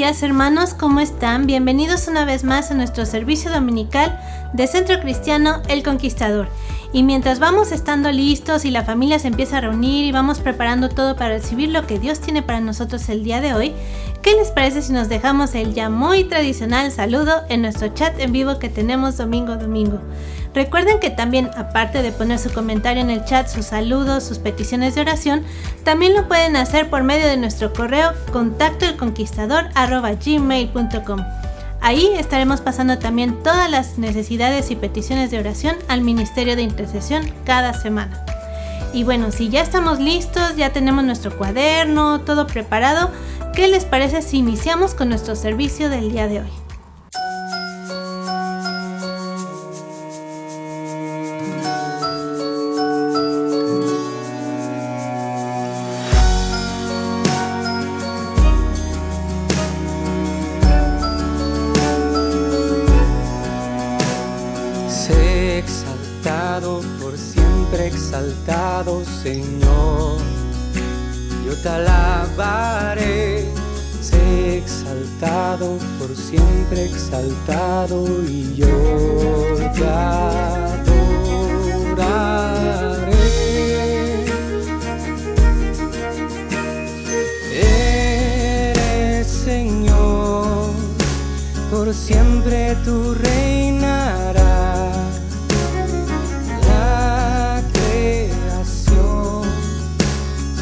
días, hermanos, ¿cómo están? Bienvenidos una vez más a nuestro servicio dominical de Centro Cristiano El Conquistador. Y mientras vamos estando listos y la familia se empieza a reunir y vamos preparando todo para recibir lo que Dios tiene para nosotros el día de hoy, ¿qué les parece si nos dejamos el ya muy tradicional saludo en nuestro chat en vivo que tenemos domingo a domingo? Recuerden que también, aparte de poner su comentario en el chat, sus saludos, sus peticiones de oración, también lo pueden hacer por medio de nuestro correo contactoelconquistador@gmail.com. Ahí estaremos pasando también todas las necesidades y peticiones de oración al Ministerio de Intercesión cada semana. Y bueno, si ya estamos listos, ya tenemos nuestro cuaderno, todo preparado, ¿qué les parece si iniciamos con nuestro servicio del día de hoy? Exaltado, Señor, yo te alabaré. Sé exaltado, por siempre exaltado, y yo te adoraré. Eres Señor, por siempre tú reinarás.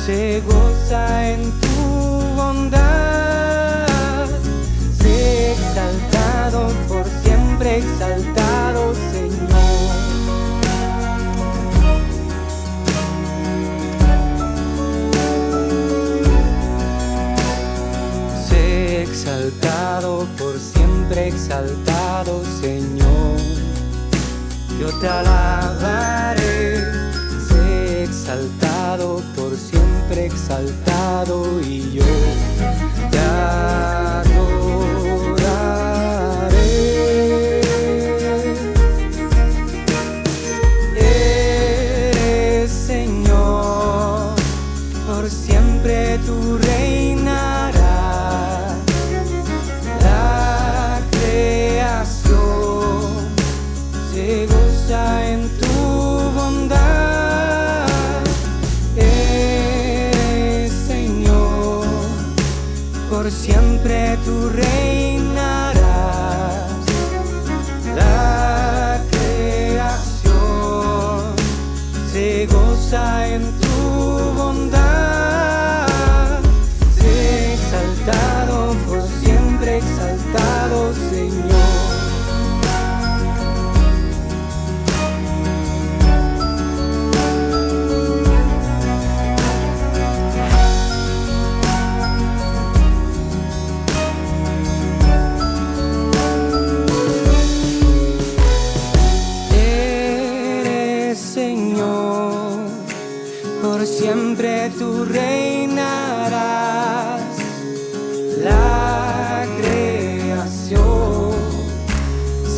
Se goza en tu bondad. Sé exaltado, por siempre exaltado, Señor. Sé exaltado, por siempre exaltado, Señor. Yo te alabaré. Sé exaltado, por siempre exaltado, y yo te adoraré. Eres Señor, por siempre tú reinarás. La creación se goza en tu bondad. Por siempre tú reinarás. La creación se goza en tu bondad. Sé exaltado, por siempre exaltado, Señor. Siempre tú reinarás. La creación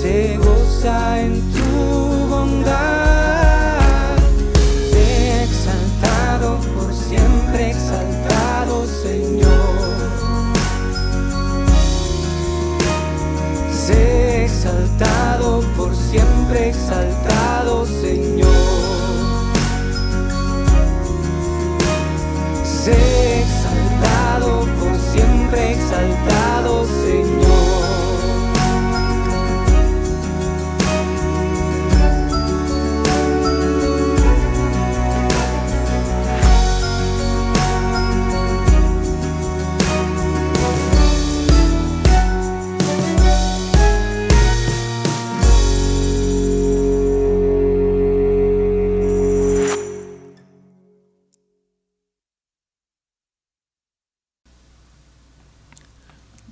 se goza en tu bondad. Sé exaltado, por siempre exaltado, Señor. Sé exaltado, por siempre exaltado, Señor. Sé exaltado, por siempre exaltado, Señor.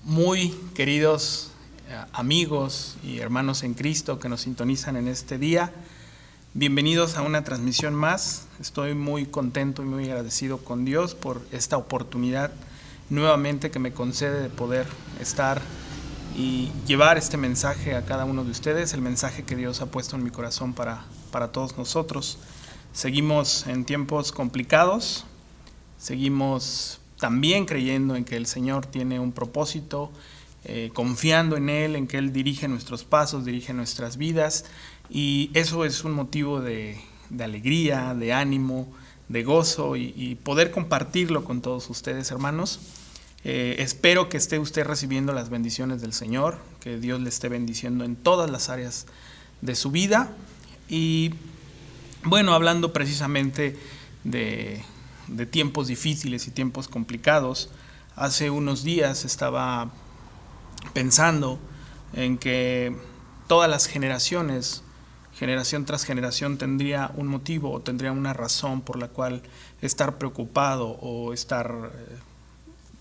Muy queridos amigos y hermanos en Cristo que nos sintonizan en este día, bienvenidos a una transmisión más. Estoy muy contento y muy agradecido con Dios por esta oportunidad nuevamente que me concede de poder estar y llevar este mensaje a cada uno de ustedes, el mensaje que Dios ha puesto en mi corazón para todos nosotros. Seguimos en tiempos complicados, seguimos también creyendo en que el Señor tiene un propósito, confiando en Él, en que Él dirige nuestros pasos, dirige nuestras vidas, y eso es un motivo de alegría, de ánimo, de gozo y poder compartirlo con todos ustedes, hermanos. Espero que esté usted recibiendo las bendiciones del Señor, que Dios le esté bendiciendo en todas las áreas de su vida. Y bueno, hablando precisamente de tiempos difíciles y tiempos complicados, hace unos días estaba pensando en que todas las generaciones, generación tras generación, tendría un motivo o tendría una razón por la cual estar preocupado o estar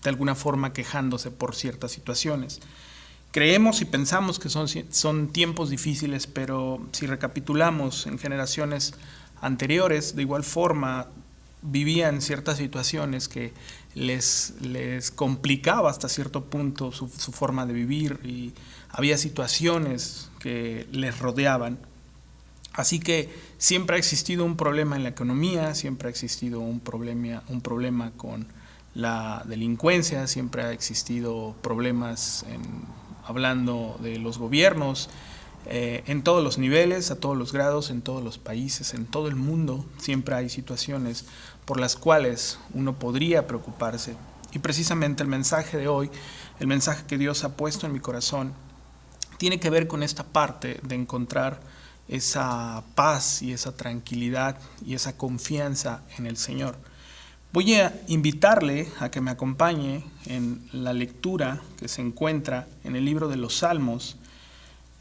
de alguna forma quejándose por ciertas situaciones. Creemos y pensamos que son tiempos difíciles, pero si recapitulamos en generaciones anteriores, de igual forma vivían ciertas situaciones que les complicaba hasta cierto punto su forma de vivir, y había situaciones que les rodeaban. Así que siempre ha existido un problema en la economía, siempre ha existido un problema con la delincuencia, siempre ha existido problemas hablando de los gobiernos, en todos los niveles, a todos los grados, en todos los países, en todo el mundo. Siempre hay situaciones por las cuales uno podría preocuparse. Y precisamente el mensaje de hoy, el mensaje que Dios ha puesto en mi corazón, tiene que ver con esta parte de encontrar esa paz y esa tranquilidad y esa confianza en el Señor. Voy a invitarle a que me acompañe en la lectura que se encuentra en el libro de los Salmos,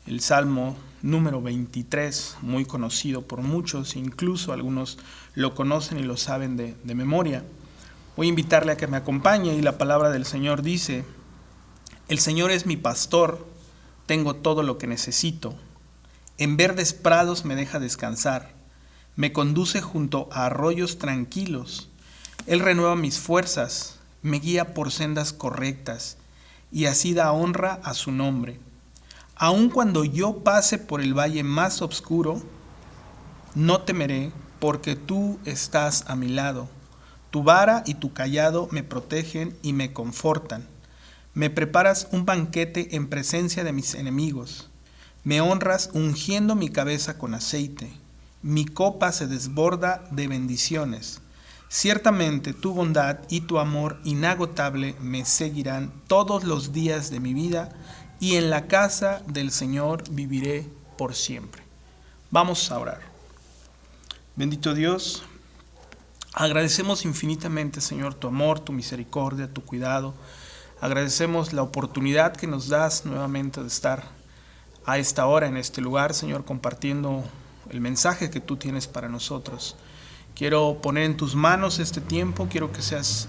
el Salmo número 23, muy conocido por muchos, incluso algunos lo conocen y lo saben de memoria. Voy a invitarle a que me acompañe, y la palabra del Señor dice: El Señor es mi pastor, tengo todo lo que necesito. En verdes prados me deja descansar, me conduce junto a arroyos tranquilos. Él renueva mis fuerzas, me guía por sendas correctas, y así da honra a su nombre. Aun cuando yo pase por el valle más oscuro, no temeré, porque tú estás a mi lado. Tu vara y tu cayado me protegen y me confortan. Me preparas un banquete en presencia de mis enemigos. Me honras ungiendo mi cabeza con aceite. Mi copa se desborda de bendiciones. Ciertamente tu bondad y tu amor inagotable me seguirán todos los días de mi vida, y en la casa del Señor viviré por siempre. Vamos a orar. Bendito Dios, agradecemos infinitamente, Señor, tu amor, tu misericordia, tu cuidado. Agradecemos la oportunidad que nos das nuevamente de estar a esta hora en este lugar, Señor, compartiendo el mensaje que tú tienes para nosotros. Quiero poner en tus manos este tiempo, quiero que seas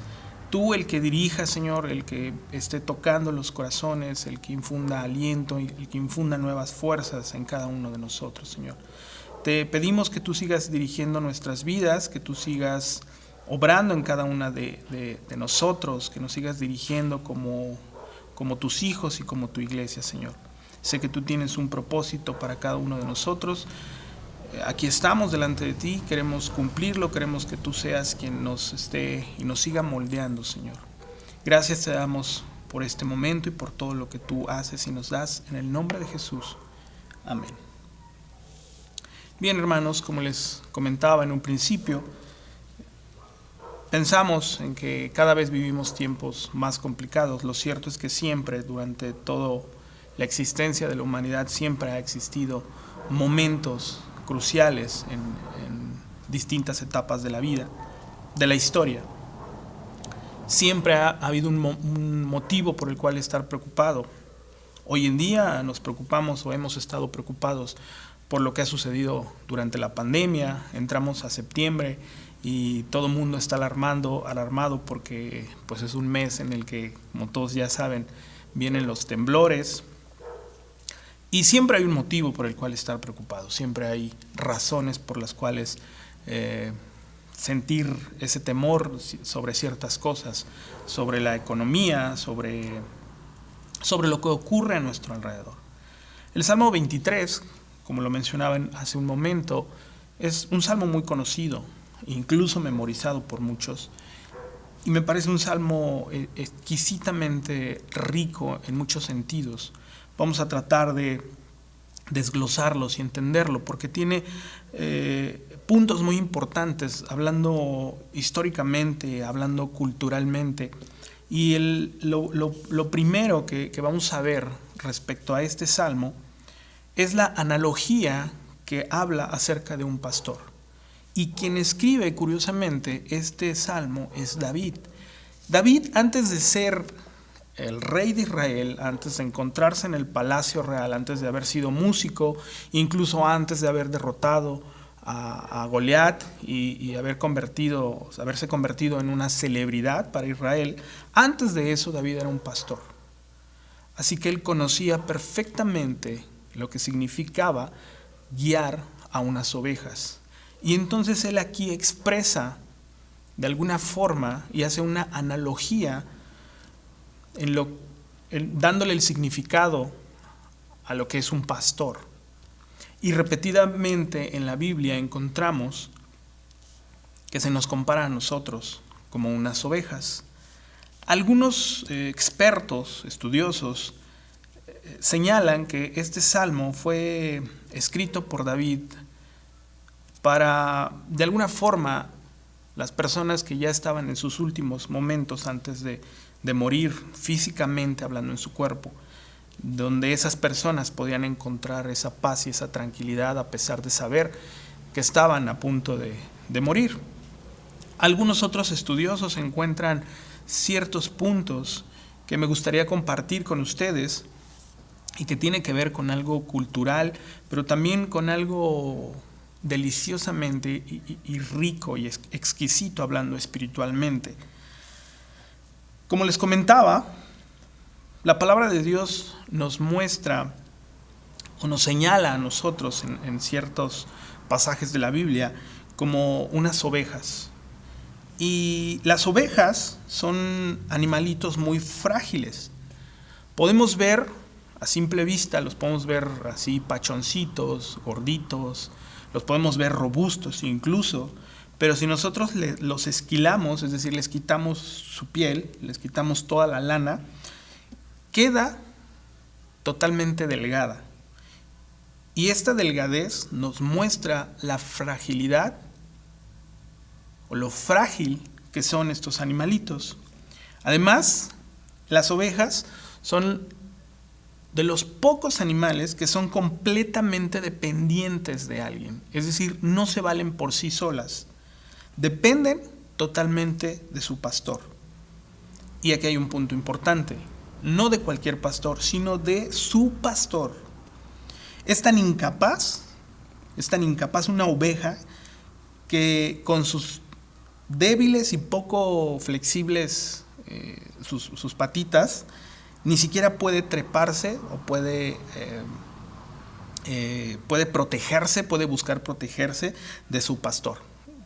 tú el que dirija, Señor, el que esté tocando los corazones, el que infunda aliento y el que infunda nuevas fuerzas en cada uno de nosotros, Señor. Te pedimos que tú sigas dirigiendo nuestras vidas, que tú sigas obrando en cada una de nosotros, que nos sigas dirigiendo como tus hijos y como tu iglesia, Señor. Sé que tú tienes un propósito para cada uno de nosotros. Aquí estamos delante de ti, queremos cumplirlo, queremos que tú seas quien nos esté y nos siga moldeando, Señor. Gracias te damos por este momento y por todo lo que tú haces y nos das, en el nombre de Jesús. Amén. Bien, hermanos, como les comentaba en un principio, pensamos en que cada vez vivimos tiempos más complicados. Lo cierto es que siempre, durante toda la existencia de la humanidad, siempre ha existido momentos cruciales en distintas etapas de la vida, de la historia. Siempre ha habido un motivo por el cual estar preocupado. Hoy en día nos preocupamos o hemos estado preocupados por lo que ha sucedido durante la pandemia. Entramos a septiembre y todo el mundo está alarmado porque pues es un mes en el que, como todos ya saben, vienen los temblores. Y siempre hay un motivo por el cual estar preocupado, siempre hay razones por las cuales sentir ese temor sobre ciertas cosas, sobre la economía, sobre lo que ocurre a nuestro alrededor. El Salmo 23, como lo mencionaba hace un momento, es un salmo muy conocido, incluso memorizado por muchos, y me parece un salmo exquisitamente rico en muchos sentidos. Vamos a tratar de desglosarlos y entenderlo, porque tiene puntos muy importantes, hablando históricamente, hablando culturalmente. Y lo primero que vamos a ver respecto a este salmo es la analogía que habla acerca de un pastor. Y quien escribe, curiosamente, este salmo es David. David, antes de ser el rey de Israel, antes de encontrarse en el palacio real, antes de haber sido músico, incluso antes de haber derrotado a Goliat y haberse convertido en una celebridad para Israel, antes de eso David era un pastor. Así que él conocía perfectamente lo que significaba guiar a unas ovejas. Y entonces él aquí expresa de alguna forma y hace una analogía dándole el significado a lo que es un pastor. Y repetidamente en la Biblia encontramos que se nos compara a nosotros como unas ovejas. Algunos expertos, estudiosos, señalan que este salmo fue escrito por David para, de alguna forma, las personas que ya estaban en sus últimos momentos antes de morir físicamente hablando en su cuerpo, donde esas personas podían encontrar esa paz y esa tranquilidad a pesar de saber que estaban a punto de morir. Algunos otros estudiosos encuentran ciertos puntos que me gustaría compartir con ustedes y que tiene que ver con algo cultural, pero también con algo deliciosamente y rico y exquisito hablando espiritualmente. Como les comentaba, la palabra de Dios nos muestra o nos señala a nosotros en ciertos pasajes de la Biblia como unas ovejas. Y las ovejas son animalitos muy frágiles. Podemos ver a simple vista, los podemos ver así pachoncitos, gorditos, los podemos ver robustos incluso, pero si nosotros los esquilamos, es decir, les quitamos su piel, les quitamos toda la lana, queda totalmente delgada. Y esta delgadez nos muestra la fragilidad o lo frágil que son estos animalitos. Además, las ovejas son de los pocos animales que son completamente dependientes de alguien. Es decir, no se valen por sí solas. Dependen totalmente de su pastor. Y aquí hay un punto importante. No de cualquier pastor, sino de su pastor. Es tan incapaz una oveja que con sus débiles y poco flexibles sus patitas, ni siquiera puede treparse o puede protegerse, puede buscar protegerse de su pastor.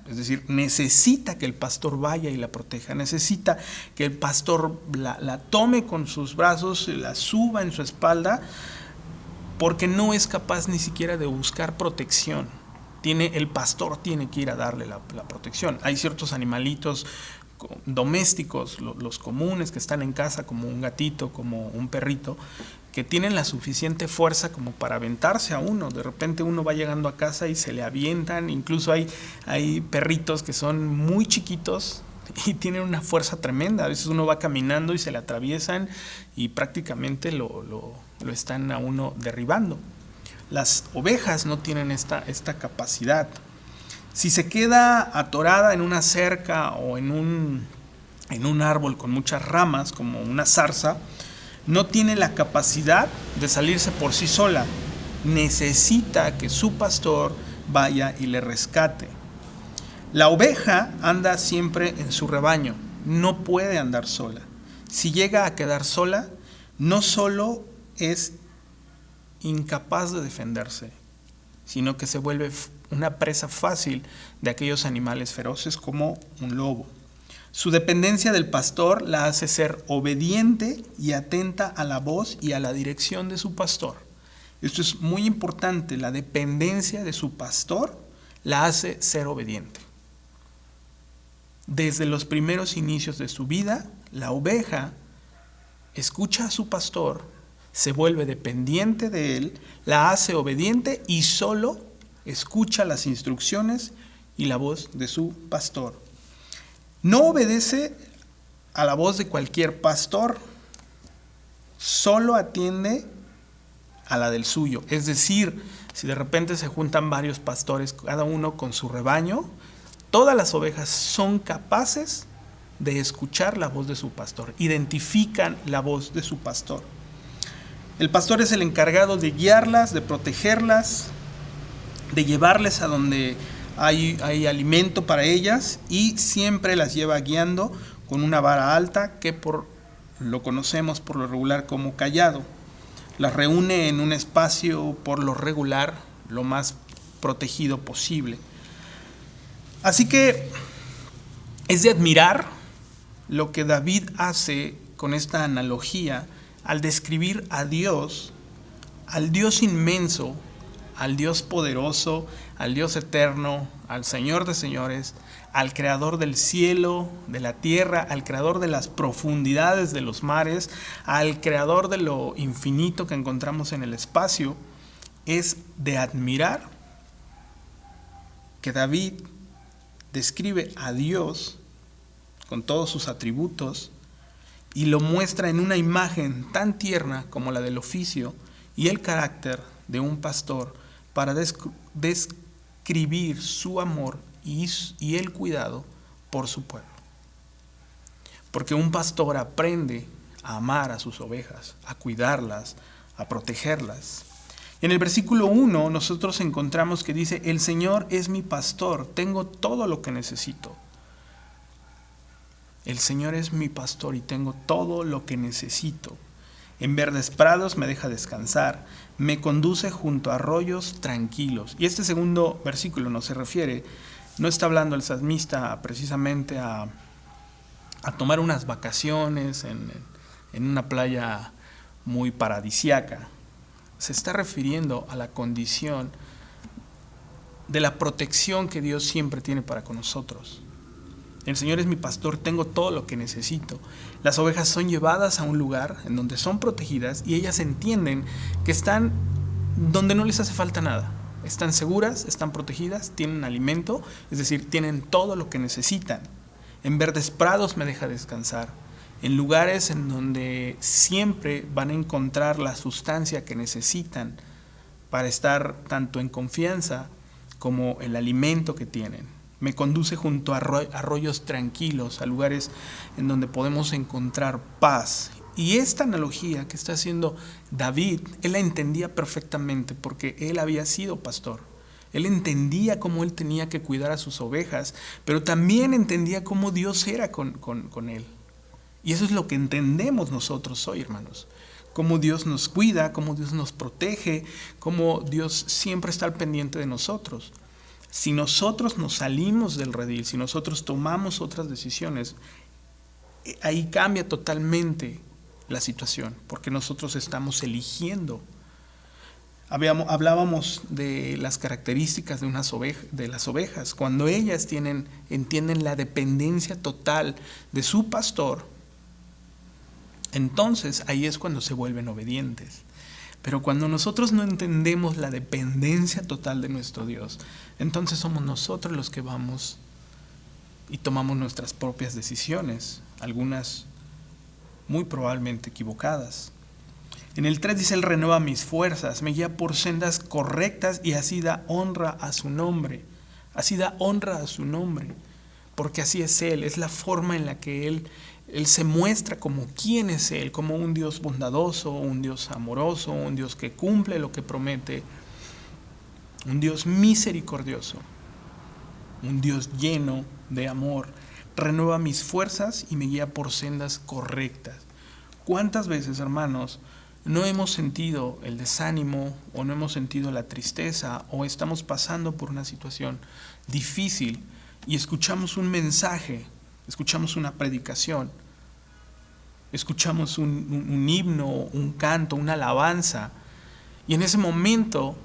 Es decir, necesita que el pastor vaya y la proteja, necesita que el pastor la tome con sus brazos, la suba en su espalda, porque no es capaz ni siquiera de buscar protección. El pastor tiene que ir a darle la protección. Hay ciertos animalitos domésticos, los comunes que están en casa, como un gatito, como un perrito, que tienen la suficiente fuerza como para aventarse a uno. De repente uno va llegando a casa y se le avientan. Incluso hay perritos que son muy chiquitos y tienen una fuerza tremenda. A veces uno va caminando y se le atraviesan y prácticamente lo están a uno derribando. Las ovejas no tienen esta capacidad. Si se queda atorada en una cerca o en un árbol con muchas ramas, como una zarza, no tiene la capacidad de salirse por sí sola. Necesita que su pastor vaya y le rescate. La oveja anda siempre en su rebaño, no puede andar sola. Si llega a quedar sola, no solo es incapaz de defenderse, sino que se vuelve una presa fácil de aquellos animales feroces como un lobo. Su dependencia del pastor la hace ser obediente y atenta a la voz y a la dirección de su pastor. Esto es muy importante, la dependencia de su pastor la hace ser obediente. Desde los primeros inicios de su vida, la oveja escucha a su pastor, se vuelve dependiente de él, la hace obediente y solo escucha las instrucciones y la voz de su pastor. No obedece a la voz de cualquier pastor, solo atiende a la del suyo. Es decir, si de repente se juntan varios pastores, cada uno con su rebaño, todas las ovejas son capaces de escuchar la voz de su pastor, identifican la voz de su pastor. El pastor es el encargado de guiarlas, de protegerlas, de llevarles a donde hay alimento para ellas, y siempre las lleva guiando con una vara alta que lo conocemos por lo regular como cayado. Las reúne en un espacio por lo regular lo más protegido posible. Así que es de admirar lo que David hace con esta analogía al describir a Dios, al Dios inmenso, al Dios poderoso, al Dios eterno, al Señor de señores, al creador del cielo, de la tierra, al creador de las profundidades de los mares, al creador de lo infinito que encontramos en el espacio. Es de admirar que David describe a Dios con todos sus atributos y lo muestra en una imagen tan tierna como la del oficio y el carácter de un pastor para describir su amor y el cuidado por su pueblo. Porque un pastor aprende a amar a sus ovejas, a cuidarlas, a protegerlas. En el versículo 1 nosotros encontramos que dice: el Señor es mi pastor, tengo todo lo que necesito. El Señor es mi pastor y tengo todo lo que necesito. En verdes prados me deja descansar, me conduce junto a arroyos tranquilos. Y este segundo versículo no está hablando el salmista precisamente a tomar unas vacaciones en una playa muy paradisiaca. Se está refiriendo a la condición de la protección que Dios siempre tiene para con nosotros. El Señor es mi pastor, tengo todo lo que necesito. Las ovejas son llevadas a un lugar en donde son protegidas y ellas entienden que están donde no les hace falta nada. Están seguras, están protegidas, tienen alimento, es decir, tienen todo lo que necesitan. En verdes prados me deja descansar. En lugares en donde siempre van a encontrar la sustancia que necesitan para estar tanto en confianza como el alimento que tienen. Me conduce junto a arroyos tranquilos, a lugares en donde podemos encontrar paz. Y esta analogía que está haciendo David, él la entendía perfectamente porque él había sido pastor. Él entendía cómo él tenía que cuidar a sus ovejas, pero también entendía cómo Dios era con él. Y eso es lo que entendemos nosotros hoy, hermanos. Cómo Dios nos cuida, cómo Dios nos protege, cómo Dios siempre está al pendiente de nosotros. Si nosotros nos salimos del redil, si nosotros tomamos otras decisiones, ahí cambia totalmente la situación, porque nosotros estamos eligiendo. Hablábamos de las características de las ovejas. Cuando ellas entienden la dependencia total de su pastor, entonces ahí es cuando se vuelven obedientes. Pero cuando nosotros no entendemos la dependencia total de nuestro Dios, entonces somos nosotros los que vamos y tomamos nuestras propias decisiones, algunas muy probablemente equivocadas. En el 3 dice: Él renueva mis fuerzas, me guía por sendas correctas y así da honra a su nombre. Así da honra a su nombre, porque así es Él, es la forma en la que Él se muestra como quién es Él, como un Dios bondadoso, un Dios amoroso, un Dios que cumple lo que promete, un Dios misericordioso, un Dios lleno de amor. Renueva mis fuerzas y me guía por sendas correctas. ¿Cuántas veces, hermanos, no hemos sentido el desánimo o no hemos sentido la tristeza o estamos pasando por una situación difícil y escuchamos un mensaje, escuchamos una predicación, escuchamos un himno, un canto, una alabanza, y en ese momento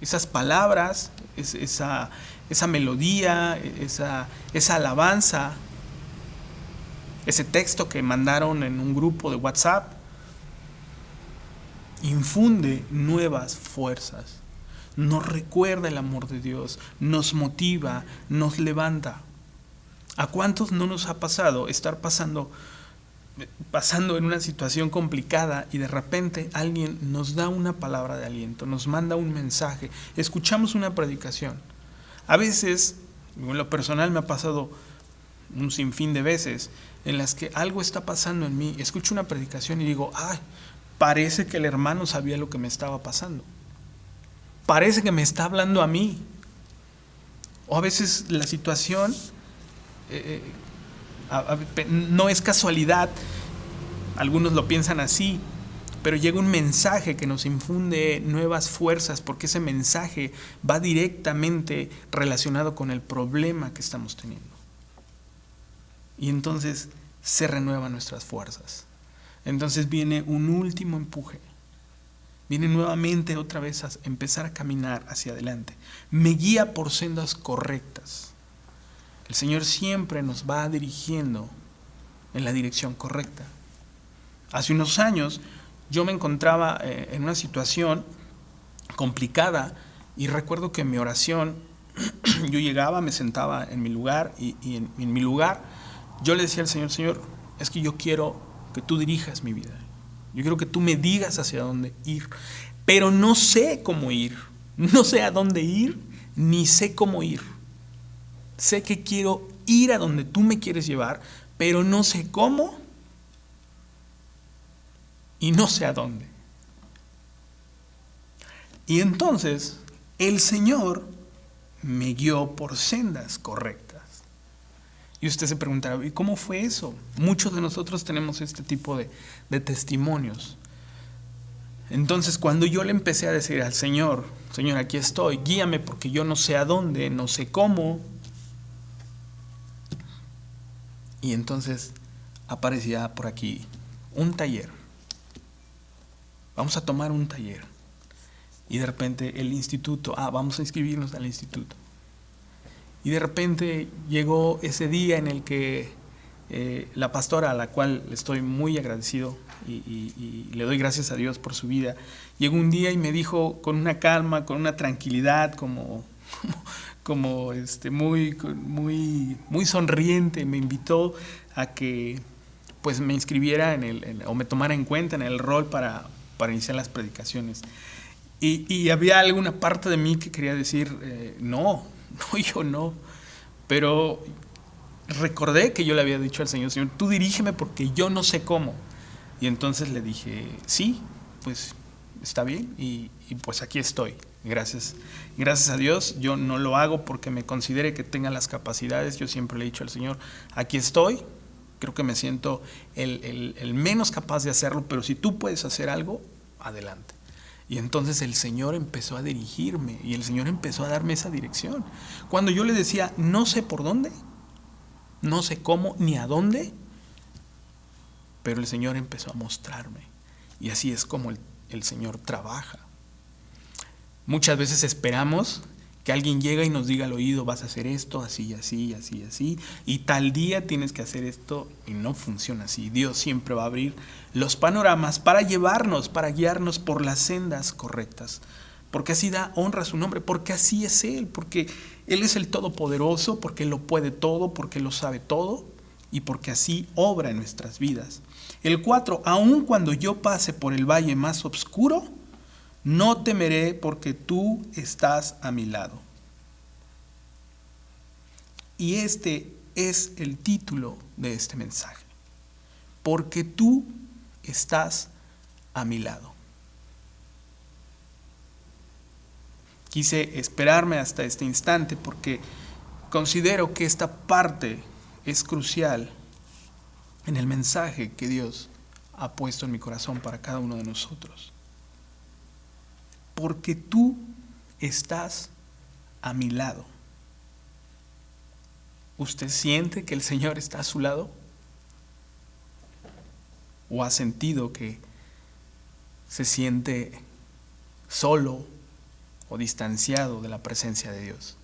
esas palabras, esa melodía, esa alabanza ese texto que mandaron en un grupo de WhatsApp, infunde nuevas fuerzas, nos recuerda el amor de Dios, nos motiva, nos levanta. ¿A cuántos no nos ha pasado estar pasando en una situación complicada y de repente alguien nos da una palabra de aliento, nos manda un mensaje, escuchamos una predicación? A veces, en lo personal me ha pasado un sinfín de veces en las que algo está pasando en mí, escucho una predicación y digo, ay, parece que el hermano sabía lo que me estaba pasando, parece que me está hablando a mí. O a veces la situación no es casualidad, algunos lo piensan así, pero llega un mensaje que nos infunde nuevas fuerzas, porque ese mensaje va directamente relacionado con el problema que estamos teniendo. Y entonces se renuevan nuestras fuerzas. Entonces viene un último empuje. Viene nuevamente otra vez a empezar a caminar hacia adelante. Me guía por sendas correctas. El Señor siempre nos va dirigiendo en la dirección correcta. Hace unos años yo me encontraba en una situación complicada y recuerdo que en mi oración yo llegaba, me sentaba en mi lugar y en mi lugar yo le decía al Señor, Señor, es que yo quiero que tú dirijas mi vida. Yo quiero que tú me digas hacia dónde ir, pero no sé cómo ir, no sé a dónde ir, ni sé cómo ir. Sé que quiero ir a donde tú me quieres llevar, pero no sé cómo y no sé a dónde. Y entonces el Señor me guió por sendas correctas. Y usted se preguntará, ¿y cómo fue eso? Muchos de nosotros tenemos este tipo de testimonios. Entonces, cuando yo le empecé a decir al Señor, Señor, aquí estoy, guíame porque yo no sé a dónde, no sé cómo. Y entonces aparecía por aquí un taller. Vamos a tomar un taller. Y de repente el instituto, vamos a inscribirnos al instituto. Y de repente llegó ese día en el que la pastora, a la cual estoy muy agradecido y le doy gracias a Dios por su vida, llegó un día y me dijo con una calma, con una tranquilidad, muy sonriente, me invitó a que pues me inscribiera o me tomara en cuenta en el rol para iniciar las predicaciones. Y había alguna parte de mí que quería decir, no, yo no, pero recordé que yo le había dicho al Señor, Señor, tú dirígeme porque yo no sé cómo. Y entonces le dije, sí, pues está bien y pues aquí estoy. Gracias a Dios. Yo no lo hago porque me considere que tenga las capacidades. Yo siempre le he dicho al Señor, aquí estoy. Creo que me siento el menos capaz de hacerlo, pero si tú puedes hacer algo, adelante. Y entonces el Señor empezó a dirigirme y el Señor empezó a darme esa dirección. Cuando yo le decía, no sé por dónde, no sé cómo ni a dónde, pero el Señor empezó a mostrarme. Y así es como el Señor trabaja. Muchas veces esperamos que alguien llegue y nos diga al oído, vas a hacer esto, así, así, así, así, y tal día tienes que hacer esto, y no funciona así. Dios siempre va a abrir los panoramas para llevarnos, para guiarnos por las sendas correctas, porque así da honra a su nombre, porque así es Él, porque Él es el Todopoderoso, porque Él lo puede todo, porque Él lo sabe todo, y porque así obra en nuestras vidas. El 4, aun cuando yo pase por el valle más oscuro, no temeré porque tú estás a mi lado. Y este es el título de este mensaje. Porque tú estás a mi lado. Quise esperarme hasta este instante porque considero que esta parte es crucial en el mensaje que Dios ha puesto en mi corazón para cada uno de nosotros. Porque tú estás a mi lado. ¿Usted siente que el Señor está a su lado? ¿O ha sentido que se siente solo o distanciado de la presencia de Dios?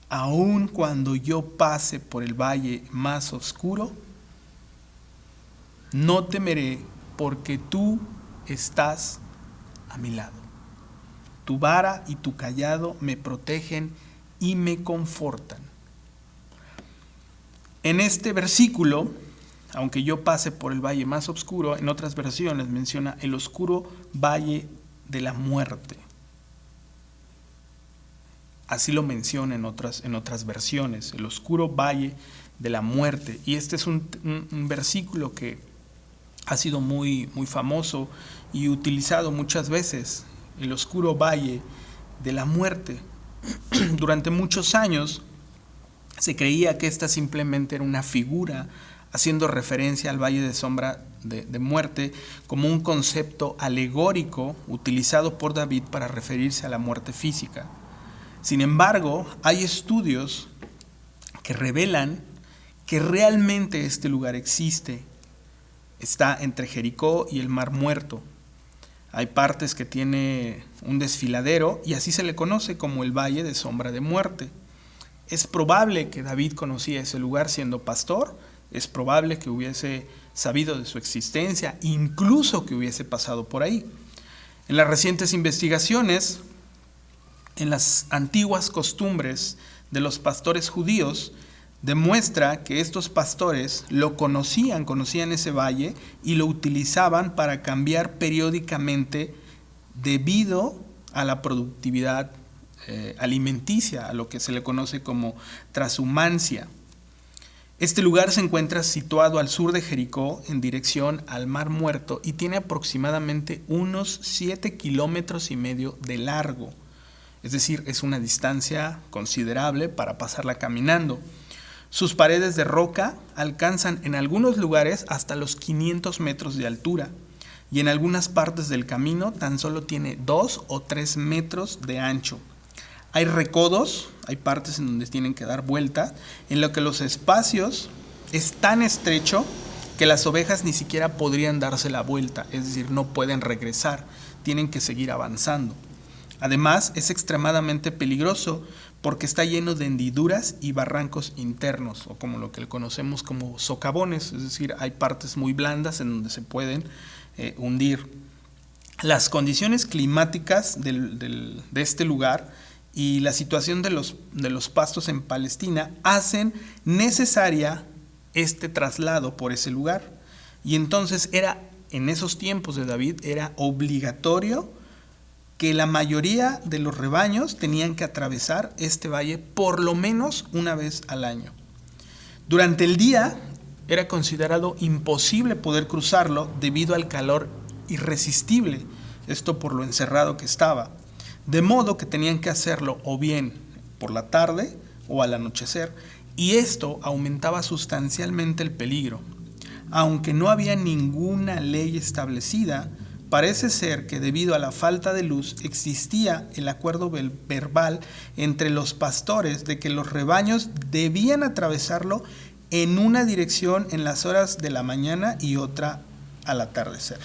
Aun cuando yo pase por el valle más oscuro, No temeré porque tú estás a mi lado. Tu vara y tu cayado me protegen y me confortan. En este versículo, aunque yo pase por el valle más oscuro, en otras versiones menciona el oscuro valle de la muerte. Así lo menciona en otras versiones, el oscuro valle de la muerte. Y este es un versículo que ha sido muy, muy famoso y utilizado muchas veces, el oscuro valle de la muerte. Durante muchos años se creía que esta simplemente era una figura haciendo referencia al valle de sombra de muerte como un concepto alegórico utilizado por David para referirse a la muerte física. Sin embargo, hay estudios que revelan que realmente este lugar existe. Está entre Jericó y el Mar Muerto. Hay partes que tiene un desfiladero y así se le conoce como el Valle de Sombra de Muerte. Es probable que David conocía ese lugar siendo pastor, es probable que hubiese sabido de su existencia, incluso que hubiese pasado por ahí. En las recientes investigaciones, en las antiguas costumbres de los pastores judíos, demuestra que estos pastores lo conocían ese valle y lo utilizaban para cambiar periódicamente debido a la productividad alimenticia, a lo que se le conoce como transhumancia. Este lugar se encuentra situado al sur de Jericó en dirección al Mar Muerto y tiene aproximadamente unos 7,5 kilómetros de largo. Es decir, es una distancia considerable para pasarla caminando. Sus paredes de roca alcanzan en algunos lugares hasta los 500 metros de altura y en algunas partes del camino tan solo tiene 2 o 3 metros de ancho. Hay recodos, hay partes en donde tienen que dar vuelta, en lo que los espacios es tan estrecho que las ovejas ni siquiera podrían darse la vuelta, es decir, no pueden regresar, tienen que seguir avanzando. Además, es extremadamente peligroso porque está lleno de hendiduras y barrancos internos, o como lo que conocemos como socavones, es decir, hay partes muy blandas en donde se pueden hundir. Las condiciones climáticas de este lugar y la situación de los pastos en Palestina hacen necesaria este traslado por ese lugar. Y entonces en esos tiempos de David, era obligatorio que la mayoría de los rebaños tenían que atravesar este valle por lo menos una vez al año. Durante el día era considerado imposible poder cruzarlo debido al calor irresistible, esto por lo encerrado que estaba. De modo que tenían que hacerlo o bien por la tarde o al anochecer, y esto aumentaba sustancialmente el peligro. Aunque no había ninguna ley establecida, parece ser que debido a la falta de luz existía el acuerdo verbal entre los pastores de que los rebaños debían atravesarlo en una dirección en las horas de la mañana y otra al atardecer.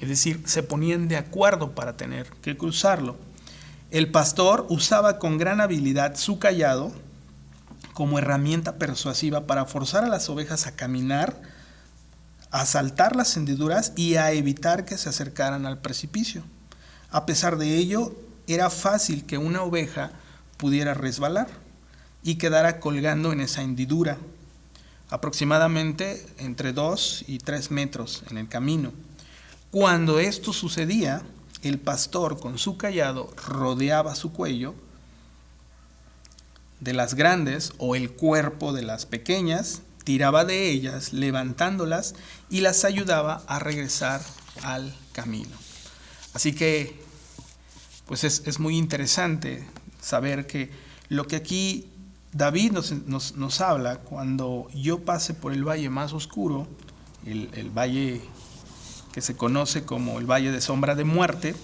Es decir, se ponían de acuerdo para tener que cruzarlo. El pastor usaba con gran habilidad su cayado como herramienta persuasiva para forzar a las ovejas a caminar, a saltar las hendiduras y a evitar que se acercaran al precipicio. A pesar de ello, era fácil que una oveja pudiera resbalar y quedara colgando en esa hendidura, aproximadamente entre 2 y 3 metros en el camino. Cuando esto sucedía, el pastor con su cayado rodeaba su cuello de las grandes o el cuerpo de las pequeñas, tiraba de ellas, levantándolas y las ayudaba a regresar al camino. Así que, pues es muy interesante saber que lo que aquí David nos habla, cuando yo pase por el valle más oscuro, el valle que se conoce como el valle de sombra de muerte,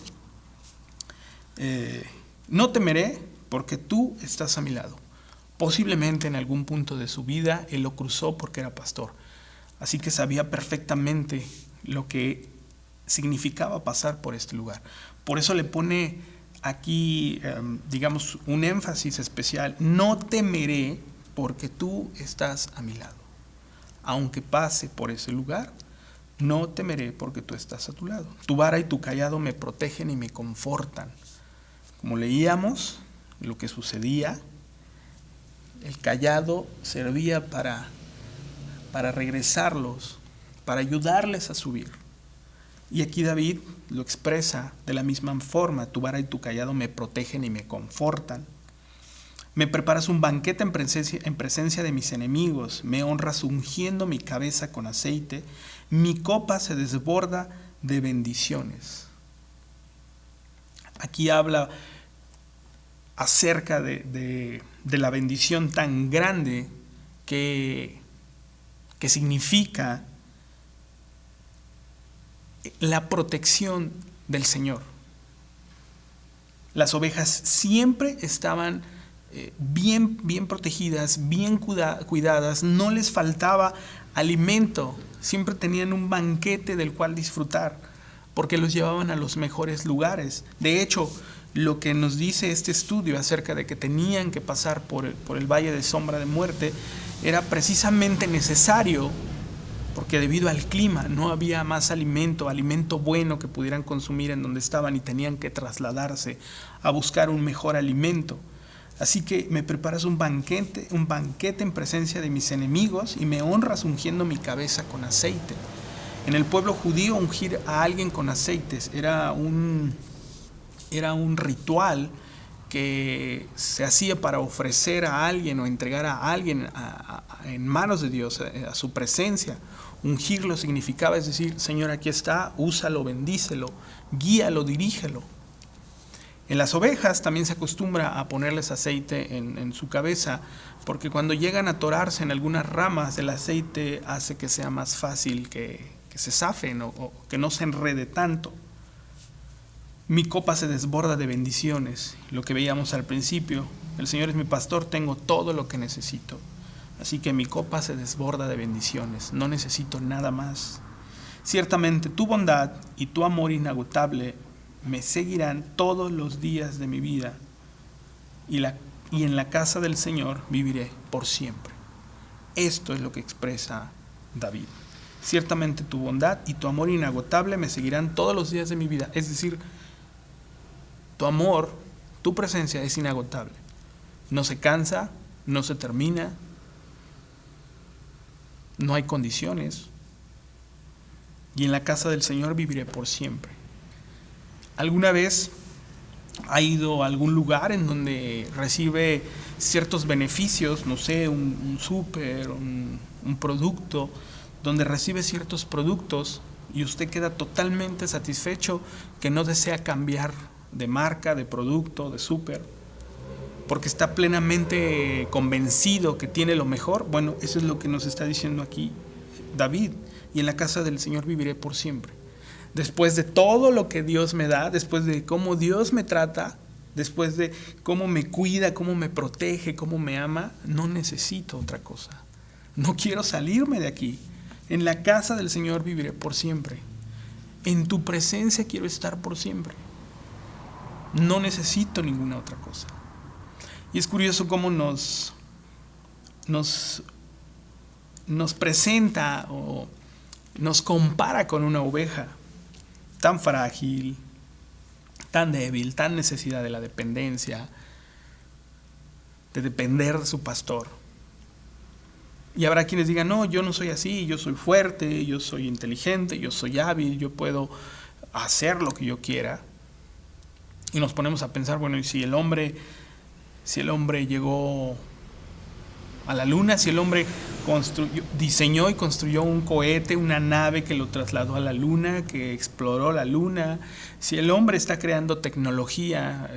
no temeré porque tú estás a mi lado. Posiblemente en algún punto de su vida él lo cruzó porque era pastor. Así que sabía perfectamente lo que significaba pasar por este lugar. Por eso le pone aquí, digamos, un énfasis especial. No temeré porque tú estás a mi lado. aunque pase por ese lugar, no temeré porque tú estás a tu lado. Tu vara y tu cayado me protegen y me confortan. Como leíamos, lo que sucedía, el cayado servía para regresarlos, para ayudarles a subir. Y aquí David lo expresa de la misma forma: tu vara y tu cayado me protegen y me confortan. Me preparas un banquete en presencia de mis enemigos, me honras ungiendo mi cabeza con aceite, mi copa se desborda de bendiciones. Aquí habla acerca de la bendición tan grande que significa la protección del Señor. Las ovejas siempre estaban bien protegidas, bien cuidadas, no les faltaba alimento, siempre tenían un banquete del cual disfrutar, porque los llevaban a los mejores lugares. De hecho, lo que nos dice este estudio acerca de que tenían que pasar por el valle de sombra de muerte era precisamente necesario, porque debido al clima no había más alimento bueno que pudieran consumir en donde estaban, y tenían que trasladarse a buscar un mejor alimento. Así que me preparas un banquete en presencia de mis enemigos y me honras ungiendo mi cabeza con aceite. En el pueblo judío, ungir a alguien con aceites era un ritual que se hacía para ofrecer a alguien o entregar a alguien en manos de Dios, a su presencia. Ungirlo significaba, es decir, Señor, aquí está, úsalo, bendícelo, guíalo, dirígelo. En las ovejas también se acostumbra a ponerles aceite en su cabeza, porque cuando llegan a atorarse en algunas ramas, el aceite hace que sea más fácil que se zafen o que no se enrede tanto. Mi copa se desborda de bendiciones, lo que veíamos al principio. El Señor es mi pastor, tengo todo lo que necesito. Así que mi copa se desborda de bendiciones, no necesito nada más. Ciertamente tu bondad y tu amor inagotable me seguirán todos los días de mi vida, y en la casa del Señor viviré por siempre. Esto es lo que expresa David. Ciertamente tu bondad y tu amor inagotable me seguirán todos los días de mi vida. Es decir, tu amor, tu presencia es inagotable. No se cansa, no se termina, no hay condiciones. Y en la casa del Señor viviré por siempre. ¿Alguna vez ha ido a algún lugar en donde recibe ciertos beneficios? No sé, un súper, un producto, donde recibe ciertos productos y usted queda totalmente satisfecho, que no desea cambiar de marca, de producto, de súper, porque está plenamente convencido que tiene lo mejor. Bueno, eso es lo que nos está diciendo aquí David: y en la casa del Señor viviré por siempre. Después de todo lo que Dios me da, después de cómo Dios me trata, después de cómo me cuida, cómo me protege, cómo me ama, no necesito otra cosa. No quiero salirme de aquí. En la casa del Señor viviré por siempre. En tu presencia quiero estar por siempre. No necesito ninguna otra cosa. Y es curioso cómo nos presenta o nos compara con una oveja tan frágil, tan débil, tan necesidad de la dependencia, de depender de su pastor. Y habrá quienes digan: no, yo no soy así, yo soy fuerte, yo soy inteligente, yo soy hábil, yo puedo hacer lo que yo quiera. Y nos ponemos a pensar: bueno, ¿y si el hombre llegó a la luna? Si el hombre diseñó y construyó un cohete, una nave que lo trasladó a la luna, que exploró la luna. Si el hombre está creando tecnología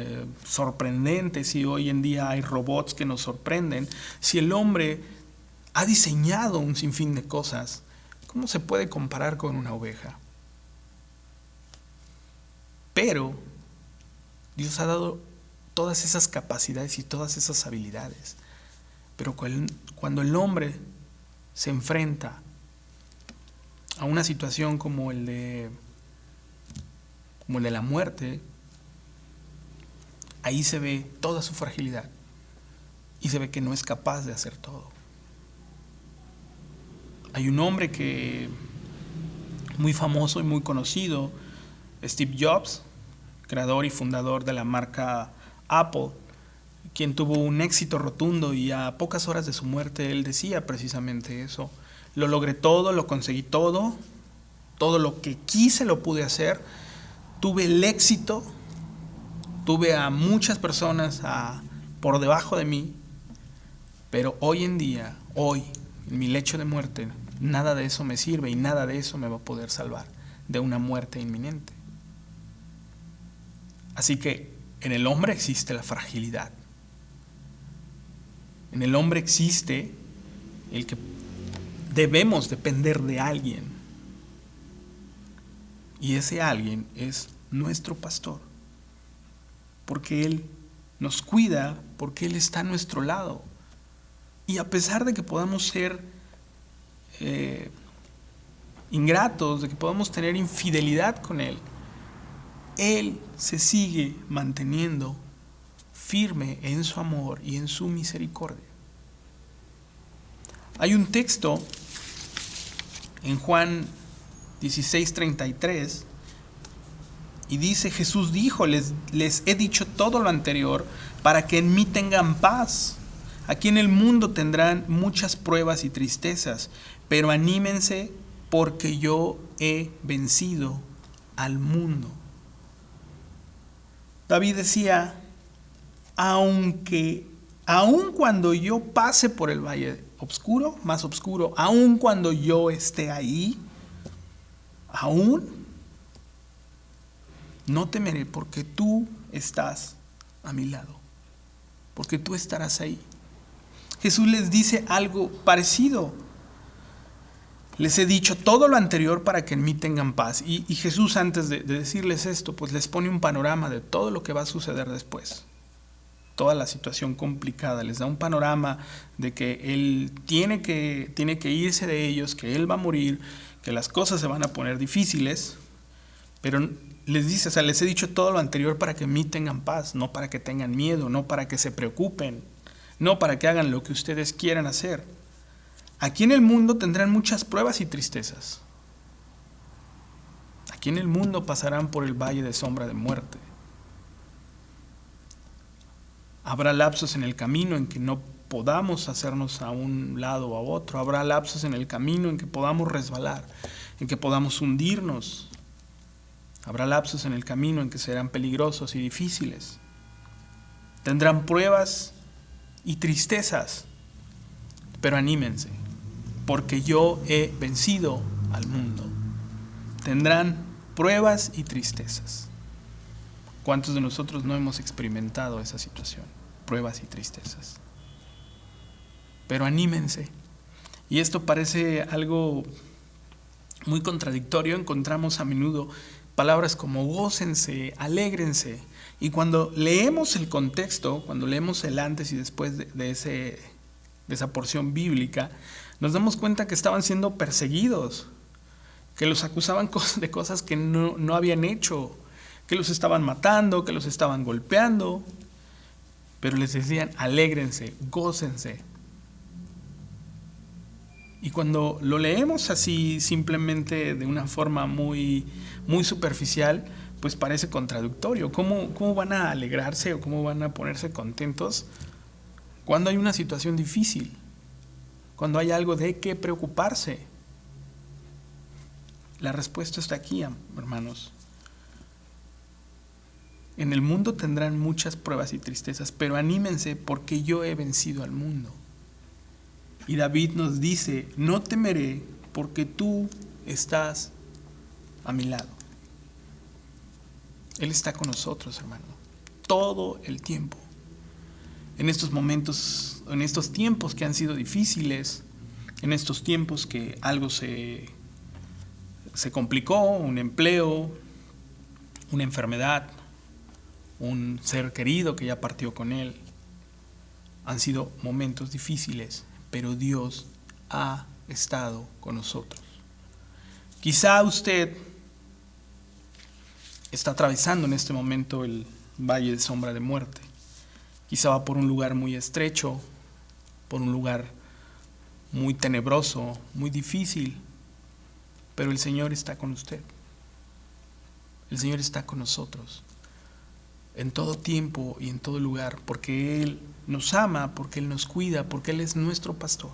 sorprendente, si hoy en día hay robots que nos sorprenden, si el hombre ha diseñado un sinfín de cosas, ¿cómo se puede comparar con una oveja? Pero Dios ha dado todas esas capacidades y todas esas habilidades. Pero cuando el hombre se enfrenta a una situación como el de la muerte, ahí se ve toda su fragilidad y se ve que no es capaz de hacer todo. Hay un hombre muy famoso y muy conocido, Steve Jobs, creador y fundador de la marca Apple, quien tuvo un éxito rotundo, y a pocas horas de su muerte él decía precisamente eso: lo logré todo, lo conseguí todo lo que quise lo pude hacer, tuve el éxito, tuve a muchas personas por debajo de mí, pero hoy en día, hoy, en mi lecho de muerte, nada de eso me sirve y nada de eso me va a poder salvar de una muerte inminente. Así que en el hombre existe la fragilidad. En el hombre existe el que debemos depender de alguien. Y ese alguien es nuestro pastor. Porque Él nos cuida, porque Él está a nuestro lado. Y a pesar de que podamos ser ingratos, de que podamos tener infidelidad con Él, Él se sigue manteniendo firme en su amor y en su misericordia. Hay un texto en Juan 16:33 y dice: Jesús dijo, les he dicho todo lo anterior para que en mí tengan paz. Aquí en el mundo tendrán muchas pruebas y tristezas, pero anímense porque yo he vencido al mundo. David decía: aun cuando yo pase por el valle oscuro, más oscuro, aun cuando yo esté ahí, aún no temeré, porque tú estás a mi lado, porque tú estarás ahí. Jesús les dice algo parecido: les he dicho todo lo anterior para que en mí tengan paz. Y Jesús, antes de decirles esto, pues les pone un panorama de todo lo que va a suceder después. Toda la situación complicada, les da un panorama de que Él tiene que irse de ellos, que Él va a morir, que las cosas se van a poner difíciles, pero les dice, les he dicho todo lo anterior para que en mí tengan paz, no para que tengan miedo, no para que se preocupen, no para que hagan lo que ustedes quieran hacer. Aquí en el mundo tendrán muchas pruebas y tristezas. Aquí en el mundo pasarán por el valle de sombra de muerte. Habrá lapsos en el camino en que no podamos hacernos a un lado o a otro. Habrá lapsos en el camino en que podamos resbalar, en que podamos hundirnos. Habrá lapsos en el camino en que serán peligrosos y difíciles. Tendrán pruebas y tristezas, pero anímense, porque yo he vencido al mundo. Tendrán pruebas y tristezas. ¿Cuántos de nosotros no hemos experimentado esa situación? Pruebas y tristezas. Pero anímense. Y esto parece algo muy contradictorio. Encontramos a menudo palabras como gócense, alégrense. Y cuando leemos el contexto, cuando leemos el antes y después de esa porción bíblica, nos damos cuenta que estaban siendo perseguidos, que los acusaban de cosas que no habían hecho, que los estaban matando, que los estaban golpeando, pero les decían alégrense, gócense. Y cuando lo leemos así simplemente de una forma muy, muy superficial, pues parece contradictorio. ¿Cómo van a alegrarse o cómo van a ponerse contentos cuando hay una situación difícil? Cuando hay algo de qué preocuparse. La respuesta está aquí, hermanos. En el mundo tendrán muchas pruebas y tristezas, pero anímense porque yo he vencido al mundo. Y David nos dice, no temeré porque tú estás a mi lado. Él está con nosotros, hermano, todo el tiempo. En estos momentos, en estos tiempos que han sido difíciles, en estos tiempos que algo se complicó, un empleo, una enfermedad, un ser querido que ya partió con él. Han sido momentos difíciles, pero Dios ha estado con nosotros. Quizá usted está atravesando en este momento el valle de sombra de muerte. Quizá va por un lugar muy estrecho, por un lugar muy tenebroso, muy difícil, pero el Señor está con usted. El Señor está con nosotros en todo tiempo y en todo lugar, porque Él nos ama, porque Él nos cuida, porque Él es nuestro pastor.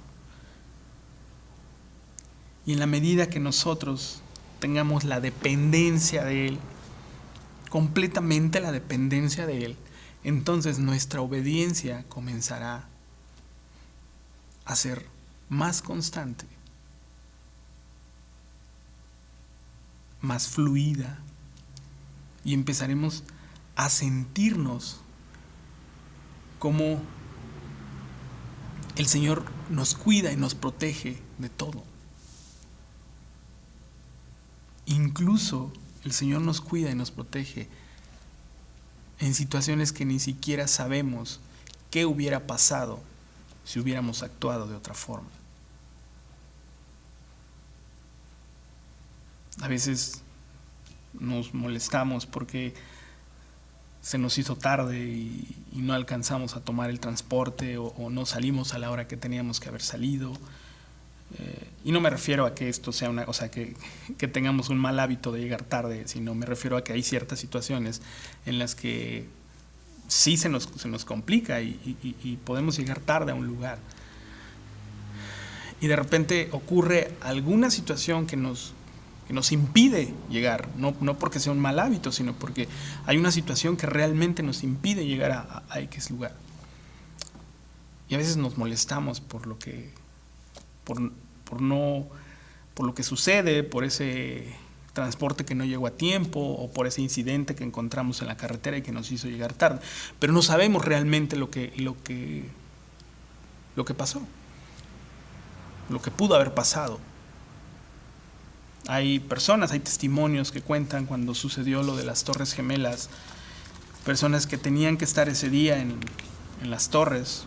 Y en la medida que nosotros tengamos la dependencia de Él, completamente la dependencia de Él, entonces nuestra obediencia comenzará a ser más constante, más fluida, y empezaremos a sentirnos como el Señor nos cuida y nos protege de todo. Incluso el Señor nos cuida y nos protege en situaciones que ni siquiera sabemos qué hubiera pasado si hubiéramos actuado de otra forma. A veces nos molestamos porque se nos hizo tarde y no alcanzamos a tomar el transporte o no salimos a la hora que teníamos que haber salido. Y no me refiero a que esto sea que tengamos un mal hábito de llegar tarde, sino me refiero a que hay ciertas situaciones en las que sí se nos complica y podemos llegar tarde a un lugar. Y de repente ocurre alguna situación que nos impide llegar, no porque sea un mal hábito, sino porque hay una situación que realmente nos impide llegar a X lugar. Y a veces nos molestamos por lo que sucede, por ese transporte que no llegó a tiempo o por ese incidente que encontramos en la carretera y que nos hizo llegar tarde, pero no sabemos realmente lo que pasó, lo que pudo haber pasado. Hay testimonios que cuentan cuando sucedió lo de las Torres Gemelas, personas que tenían que estar ese día en las torres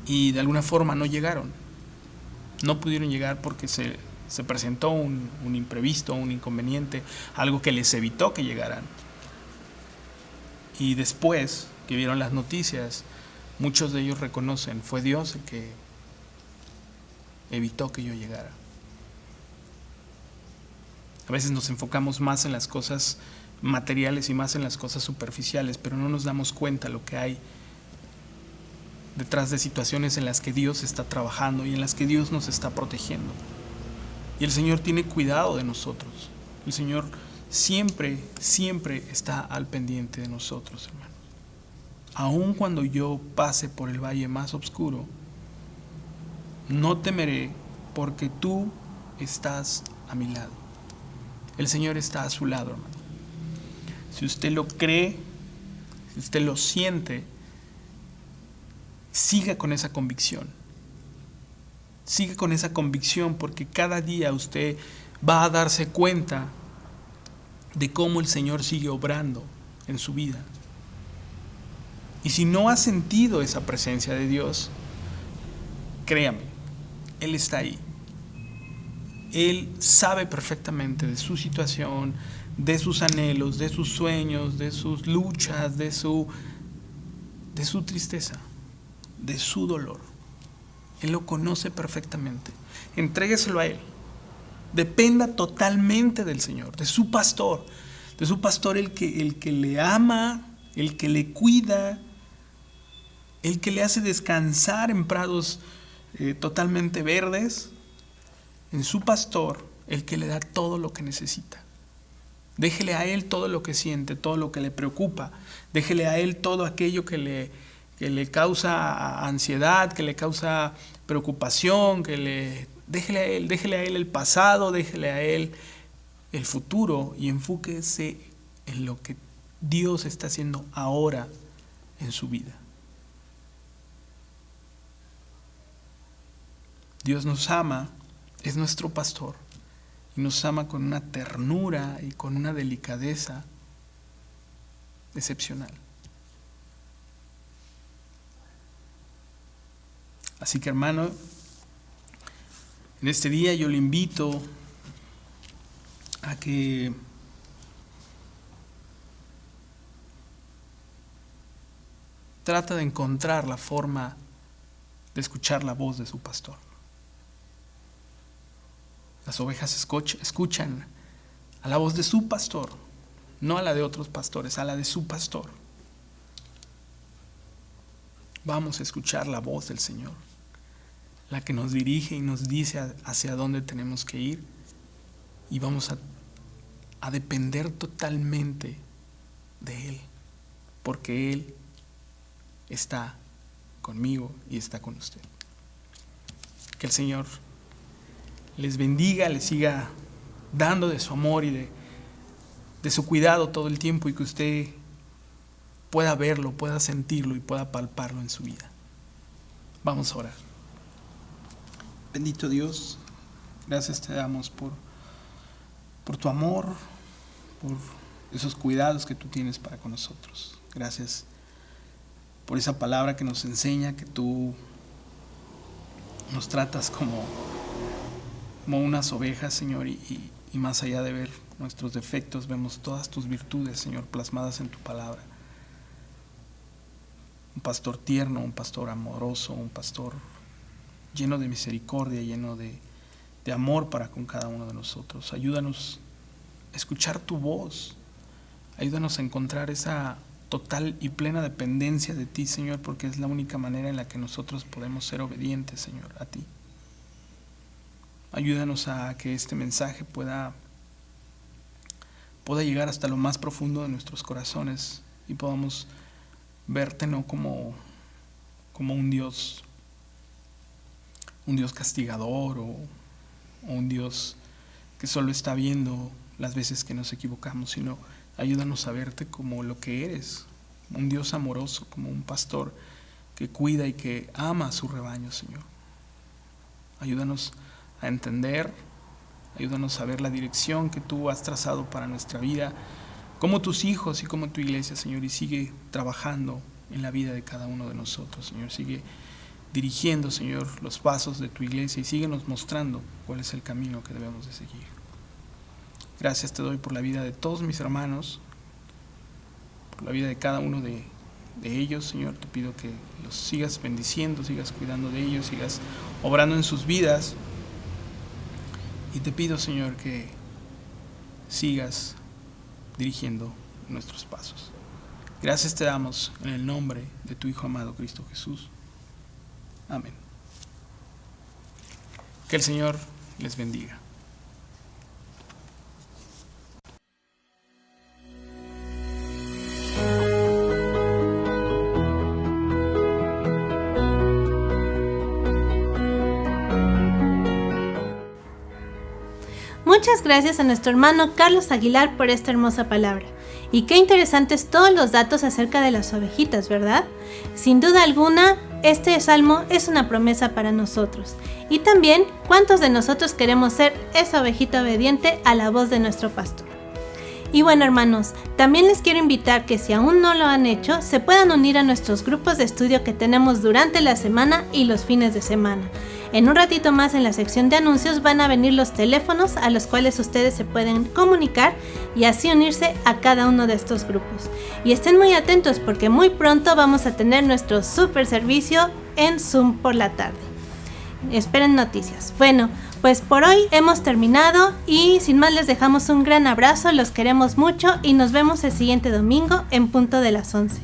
y de alguna forma no llegaron. No pudieron llegar porque se presentó un imprevisto, un inconveniente, algo que les evitó que llegaran. Y después que vieron las noticias, muchos de ellos reconocen, fue Dios el que evitó que yo llegara. A veces nos enfocamos más en las cosas materiales y más en las cosas superficiales, pero no nos damos cuenta lo que hay detrás de situaciones en las que Dios está trabajando y en las que Dios nos está protegiendo. Y el Señor tiene cuidado de nosotros. El Señor siempre, siempre está al pendiente de nosotros, hermanos. Aun cuando yo pase por el valle más oscuro, no temeré, porque tú estás a mi lado. El Señor está a su lado, hermano. Si usted lo cree, si usted lo siente, siga con esa convicción. Siga con esa convicción, porque cada día usted va a darse cuenta de cómo el Señor sigue obrando en su vida. Y si no ha sentido esa presencia de Dios, créame, Él está ahí. Él sabe perfectamente de su situación, de sus anhelos, de sus sueños, de sus luchas, de su tristeza, de su dolor. Él lo conoce perfectamente. Entrégueselo a Él. Dependa totalmente del Señor, de su pastor el que le ama, el que le cuida, el que le hace descansar en prados totalmente verdes. En su pastor, el que le da todo lo que necesita. Déjele a Él todo lo que siente, todo lo que le preocupa. Déjele a Él todo aquello que le causa ansiedad, que le causa preocupación, déjele a Él el pasado, déjele a Él el futuro y enfóquese en lo que Dios está haciendo ahora en su vida. Dios nos ama. Es nuestro pastor y nos ama con una ternura y con una delicadeza excepcional. Así que, hermano, en este día yo le invito a que trata de encontrar la forma de escuchar la voz de su pastor. Las ovejas escuchan a la voz de su pastor, no a la de otros pastores, a la de su pastor. Vamos a escuchar la voz del Señor, la que nos dirige y nos dice hacia dónde tenemos que ir, y vamos a depender totalmente de Él, porque Él está conmigo y está con usted. Que el Señor les bendiga, les siga dando de su amor y de su cuidado todo el tiempo, y que usted pueda verlo, pueda sentirlo y pueda palparlo en su vida. Vamos a orar. Bendito Dios, gracias te damos por tu amor, por esos cuidados que tú tienes para con nosotros. Gracias por esa palabra que nos enseña que tú nos tratas como unas ovejas, Señor, y más allá de ver nuestros defectos, vemos todas tus virtudes, Señor, plasmadas en tu palabra. Un pastor tierno, un pastor amoroso, un pastor lleno de misericordia, lleno de amor para con cada uno de nosotros. Ayúdanos a escuchar tu voz, ayúdanos a encontrar esa total y plena dependencia de ti, Señor, porque es la única manera en la que nosotros podemos ser obedientes, Señor, a ti. Ayúdanos a que este mensaje pueda llegar hasta lo más profundo de nuestros corazones y podamos verte no como un Dios castigador o un Dios que solo está viendo las veces que nos equivocamos, sino ayúdanos a verte como lo que eres, un Dios amoroso, como un pastor que cuida y que ama a su rebaño, Señor. Ayúdanos a entender, ayúdanos a ver la dirección que tú has trazado para nuestra vida, como tus hijos y como tu iglesia, Señor, y sigue trabajando en la vida de cada uno de nosotros, Señor. Sigue dirigiendo, Señor, los pasos de tu iglesia y síguenos mostrando cuál es el camino que debemos de seguir. Gracias te doy por la vida de todos mis hermanos, por la vida de cada uno de ellos, Señor. Te pido que los sigas bendiciendo, sigas cuidando de ellos, sigas obrando en sus vidas. Y te pido, Señor, que sigas dirigiendo nuestros pasos. Gracias te damos en el nombre de tu Hijo amado, Cristo Jesús. Amén. Que el Señor les bendiga. Muchas gracias a nuestro hermano Carlos Aguilar por esta hermosa palabra. Y qué interesantes todos los datos acerca de las ovejitas, ¿verdad? Sin duda alguna, este salmo es una promesa para nosotros. Y también, ¿cuántos de nosotros queremos ser esa ovejita obediente a la voz de nuestro pastor? Y bueno, hermanos, también les quiero invitar que si aún no lo han hecho, se puedan unir a nuestros grupos de estudio que tenemos durante la semana y los fines de semana. En un ratito más en la sección de anuncios van a venir los teléfonos a los cuales ustedes se pueden comunicar y así unirse a cada uno de estos grupos. Y estén muy atentos porque muy pronto vamos a tener nuestro super servicio en Zoom por la tarde. Esperen noticias. Bueno, pues por hoy hemos terminado y sin más les dejamos un gran abrazo, los queremos mucho y nos vemos el siguiente domingo en punto de las 11.